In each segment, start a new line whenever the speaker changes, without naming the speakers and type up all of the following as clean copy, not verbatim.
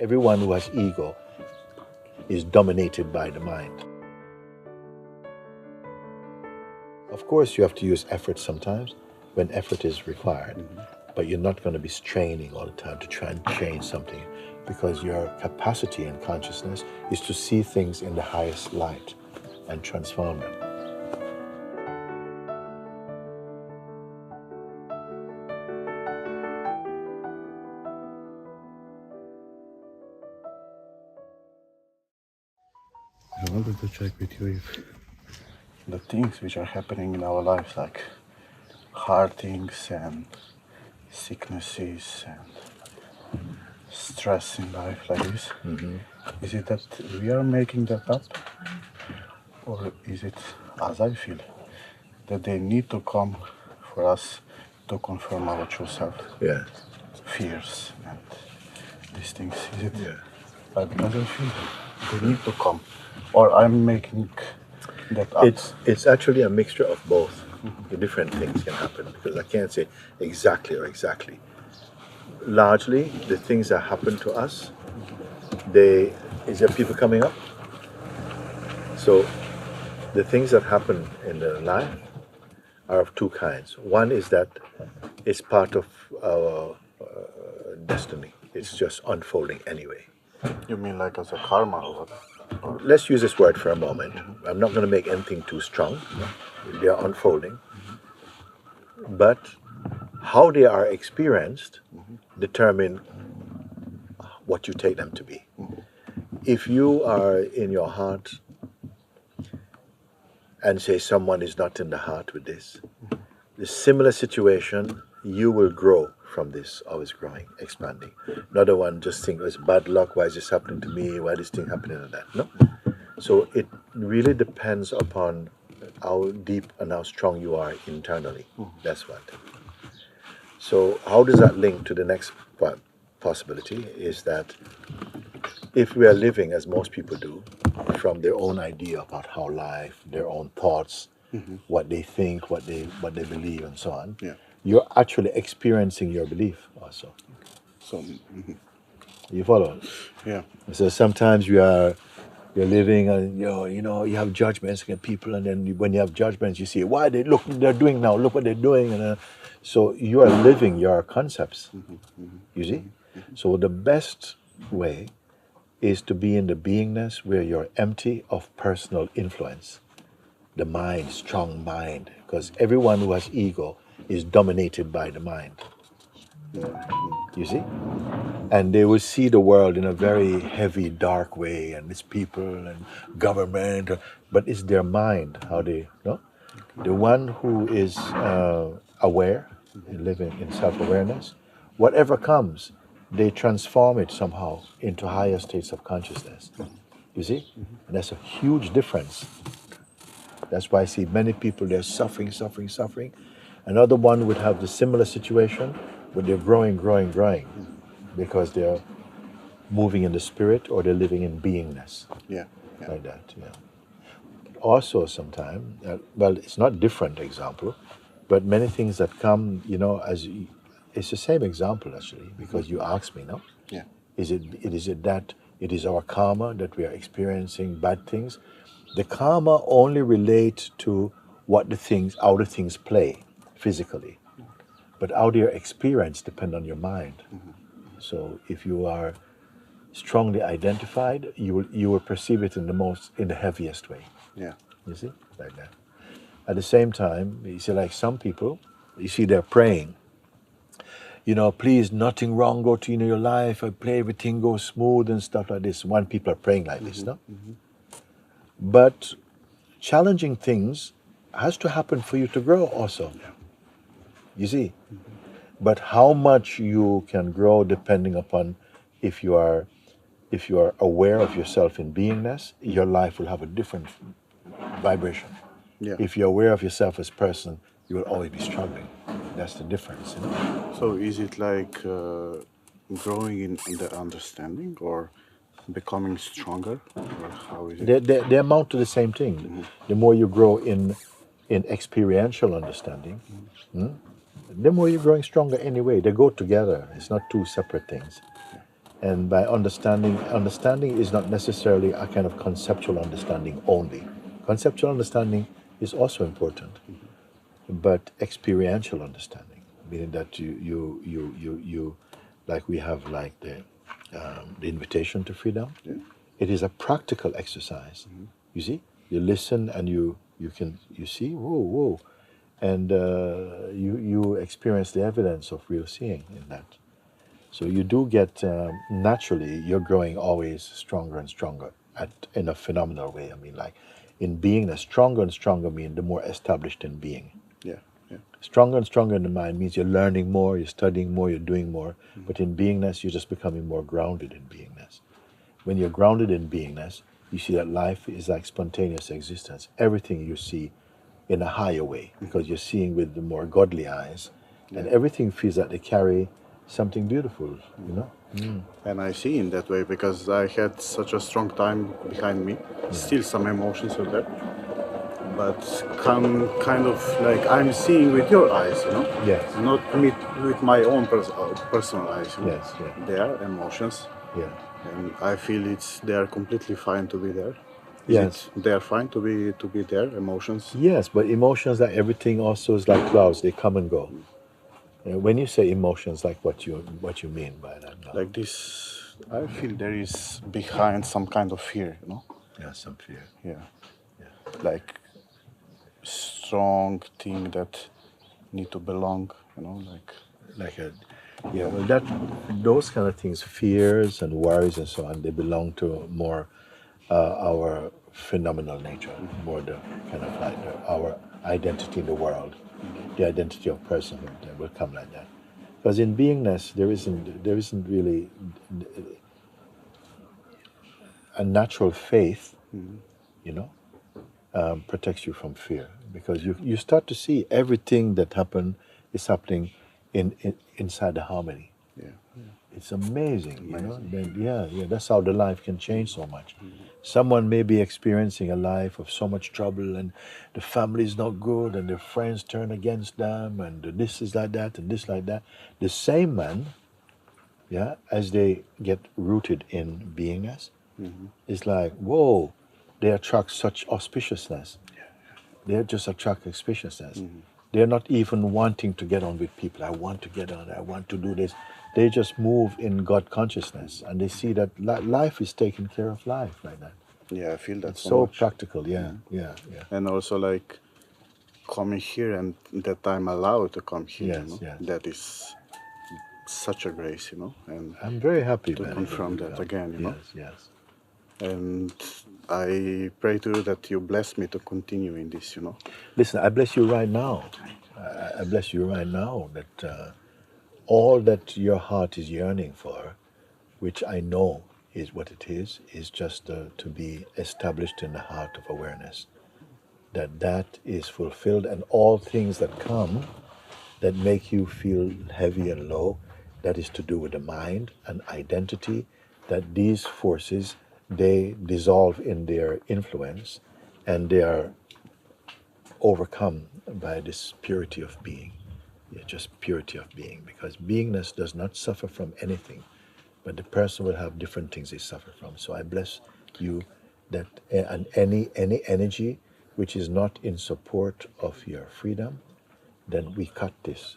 Everyone who has ego is dominated by the mind. Of course, you have to use effort sometimes when effort is required, but you're not going to be straining all the time to try and change something, because your capacity and consciousness is to see things in the highest light and transform them.
I wanted to check with you if the things which are happening in our lives, like hard things and sicknesses and stress in life like this, is it that we are making that up? Or is it, as I feel, that they need to come for us to confirm our true self?
Yeah.
Fears and these things. Is it?
Yeah.
Because I feel they need to come. Or I'm making that up.
It's actually a mixture of both. The different things can happen, because I can't say exactly or exactly. Largely, the things that happen to us, is there people coming up? So, the things that happen in the life are of two kinds. One is that it's part of our destiny. It's just unfolding anyway.
You mean like as a karma or
Let's use this word for a moment. I'm not going to make anything too strong. They are unfolding. But how they are experienced determine what you take them to be. If you are in your heart and say someone is not in the heart with this, the similar situation, you will grow from this, always growing, expanding. Another one just think, it's bad luck, why is this happening to me, why is this thing happening like that? No. So it really depends upon how deep and how strong you are internally. That's one thing. So how does that link to the next possibility is that if we are living, as most people do, from their own idea about how life, their own thoughts, what they think, what they believe, and so on, you're actually experiencing your belief also.
so?
You follow?
Yeah.
So sometimes you're living and you have judgments against people, and then when you have judgments, you see why they're doing now. Look what they're doing, and so you are living your concepts. You see? So the best way is to be in the beingness where you're empty of personal influence. The mind, strong mind, because everyone who has ego is dominated by the mind. You see? And they will see the world in a very heavy, dark way, and it's people and government, but it's their mind, how they, The one who is aware, living in self-awareness, whatever comes, they transform it somehow into higher states of consciousness. You see? And that's a huge difference. That's why I see many people, they're suffering. Another one would have the similar situation, but they're growing, because they're moving in the spirit or they're living in beingness.
Yeah.
Like that, yeah. Also sometimes, well, it's not different example, but many things that come, it's the same example actually, because you asked me, no?
Yeah.
Is it that it is our karma that we are experiencing bad things? The karma only relates to how the things play physically, but how their experience depend on your mind. So if you are strongly identified, you will perceive it in the heaviest way.
Yeah.
You see, like that. At the same time, you see, like some people, you see they're praying. Please, nothing wrong go to your life. I pray everything goes smooth and stuff like this. One people are praying like this, no? But challenging things has to happen for you to grow also. You see? But how much you can grow depending upon if you are aware of yourself in beingness, your life will have a different vibration.
Yeah.
If you're aware of yourself as person, you will always be struggling. That's the difference.
So is it like growing in the understanding or becoming stronger? Or how is it?
They amount to the same thing. The more you grow in experiential understanding, the more you're growing stronger anyway. They go together. It's not two separate things. And by understanding is not necessarily a kind of conceptual understanding only. Conceptual understanding is also important, but experiential understanding, meaning that you like we have like the invitation to freedom.
Yeah.
It is a practical exercise. You see, you listen and you see, whoa, and you experience the evidence of real seeing in that. So you do get naturally you're growing always stronger and stronger in a phenomenal way. I mean, like in beingness, stronger and stronger mean the more established in being.
Yeah. Yeah.
Stronger and stronger in the mind means you're learning more, you're studying more, you're doing more. But in beingness, you're just becoming more grounded in beingness. When you're grounded in beingness, you see that life is like spontaneous existence. Everything you see in a higher way because you're seeing with the more godly eyes, and everything feels that they carry something beautiful, you know.
And I see in that way because I had such a strong time behind me. Still some emotions are there, but kind of like I'm seeing with your eyes, you know.
Yes.
Not with my own personal eyes. You know?
Yes. Yeah.
They are emotions,
Yeah.
and I feel they are completely fine to be there.
Yes.
They are fine to be there. Emotions.
Yes, but emotions, like everything, also is like clouds. They come and go. When you say emotions, like what you mean by that? Now?
Like this, I feel there is behind some kind of fear, you know.
Yeah, some fear.
Yeah. Like strong thing that need to belong, you know,
like a well, those kind of things, fears and worries and so on, they belong to more our phenomenal nature, more the kind of like our identity in the world, the identity of personhood that will come like that. Because in beingness, there isn't really a natural faith, you know, protects you from fear, because you start to see everything that is happening inside the harmony.
yeah.
It's amazing, you know. Then, that's how the life can change so much. Someone may be experiencing a life of so much trouble, and the family is not good, and their friends turn against them, and this is like that, and this like that. The same man, as they get rooted in beingness, it's like, whoa, they attract such auspiciousness. They just attract auspiciousness. They're not even wanting to get on with people. I want to get on, I want to do this. They just move in God consciousness, and they see that life is taking care of life like that.
Yeah, I feel that
It's
so
so
much.
practical, yeah.
And also like coming here and that I'm allowed to come here,
Yes,
you know,
yes.
that is such a grace, you know, and
I'm very happy
to
man,
confirm
you
that
come.
again, you know.
Yes.
And I pray to you that you bless me to continue in this, you know.
Listen, I bless you right now. I bless you right now that all that your heart is yearning for, which I know is what it is just to be established in the heart of awareness. That is fulfilled, and all things that come that make you feel heavy and low, that is to do with the mind and identity, that these forces, they dissolve in their influence, and they are overcome by this purity of being. Just purity of being, because beingness does not suffer from anything, but the person will have different things they suffer from. So I bless you that and any energy which is not in support of your freedom, then we cut this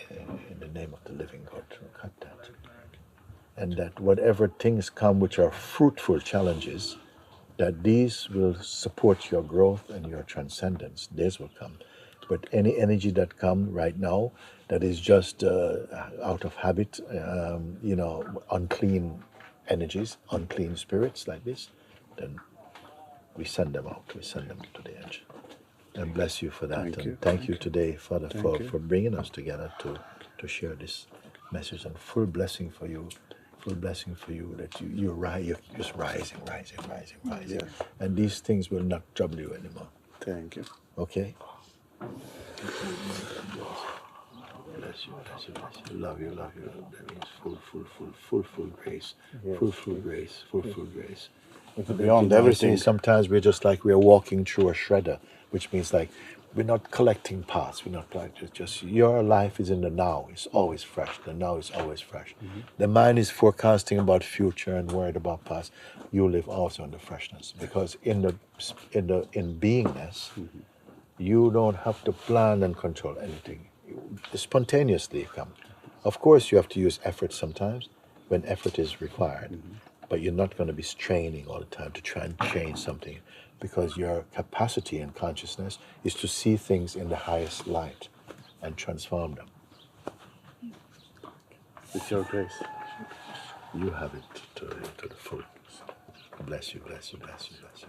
in the name of the living God. Cut that. And that whatever things come which are fruitful challenges, that these will support your growth and your transcendence. These will come. But any energy that come right now that is just out of habit, unclean energies, unclean spirits like this, then we send them out. We send them to the edge. And bless you for that. Thank you today, Father, for bringing us together to share this message, and full blessing for you. Full blessing for you that you're just rising.
Yeah.
And these things will not trouble you anymore.
Thank you.
Okay? Bless you. Love you. That means full grace.
Yes.
Full grace.
Beyond everything.
Sometimes we're just like we're walking through a shredder, which means like we're not collecting paths. We're not like just your life is in the now. It's always fresh. The now is always fresh. The mind is forecasting about future and worried about past. You live also in the freshness because in beingness, you don't have to plan and control anything. Spontaneously come. Of course, you have to use effort sometimes when effort is required, but you're not going to be straining all the time to try and change something because your capacity and consciousness is to see things in the highest light and transform them.
With your grace.
You have it to the full. Bless you, bless you, bless you, bless you.